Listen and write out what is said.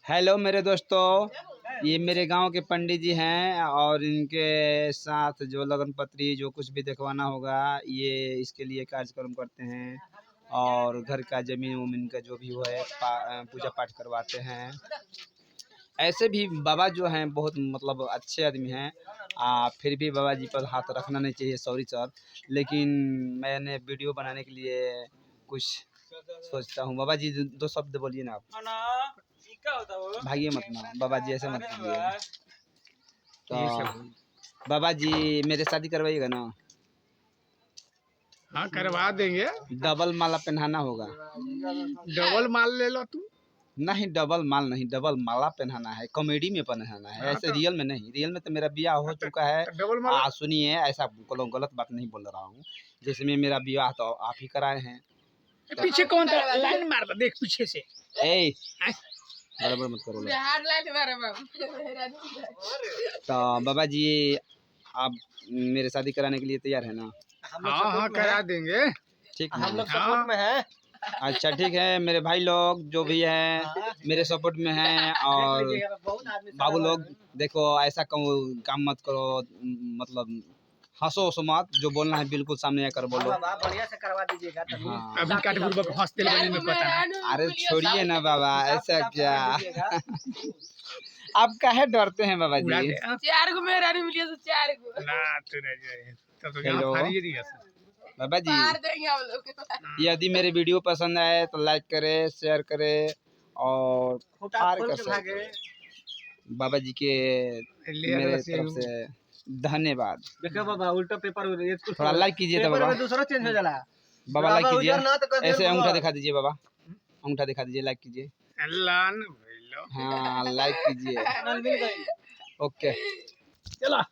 Hello मेरे दोस्तों, ये मेरे गांव के पंडित जी हैं और इनके साथ जो लगन पत्री जो कुछ भी दिखवाना होगा ये इसके लिए कार्यक्रम करते हैं और घर का जमीन वमीन का जो भी हो है पूजा पाठ करवाते हैं। ऐसे भी बाबा जो हैं बहुत मतलब अच्छे आदमी हैं। फिर भी बाबा जी पर हाथ रखना नहीं चाहिए, सॉरी सर, लेकिन मैंने वीडियो बनाने के लिए कुछ सोचता हूँ। बाबा जी दो शब्द बोलिए ना आप। भागिए मत ना बाबा जी, ऐसे मत कीजिए। तो बाबा जी मेरे शादी करवाइएगा ना? हाँ, करवा देंगे। डबल माला पहनाना होगा। डबल माल ले लो तुम। नहीं, डबल माल नहीं, डबल माला पहनाना है, कॉमेडी में पहनाना है। हाँ, ऐसे रियल में नहीं। रियल में तो मेरा ब्याह हो चुका है। डबल माल सुनिए, ऐसा गलत बात नहीं बोल रहा हूँ। जिसमें मेरा ब्याह तो आप ही कराए हैं। पीछे कौन था? लाइन मार दो, देख पीछे से। ए बराबर मत करो। तो बाबा जी आप मेरे शादी कराने के लिए तैयार है ना? हाँ हाँ, करा देंगे। ठीक हम लोग सपोर्ट में है। अच्छा ठीक है, मेरे भाई लोग जो भी हैं मेरे सपोर्ट में हैं। और बाबू लोग देखो, ऐसा काम मत करो, मतलब हंसो हंसो मत, जो बोलना है बिल्कुल सामने आकर बोलो। बढ़िया से करवा दीजिएगा। हाँ। अभी काटपुर को हंसते लगे में पता है। अरे छोड़िए ना बाबा, ऐसा क्या आप काहे डरते हैं बाबा जी? 4 गो मेरा नहीं मिलिए तो 4 गो ना तू रह जाए तो हेलो। यहाँ फाड़िए दिया बाबा जी मार देंगे हम लोग। यदि मेरे वीडियो पसंद आए तो लाइक करें, शेयर करें और बाबा जी के मेरे तरफ से धन्यवाद। देखो बाबा, उल्टा पेपर थोड़ा लाइक कीजिए तो बाबा। दूसरा चेंज हो जाला। बाबा लाइक कीजिए, ऐसे अंगूठा दिखा दीजिए बाबा, अंगूठा दिखा दीजिए, लाइक कीजिए। अल्लाह न भइलो। हाँ लाइक कीजिए। ओके चला।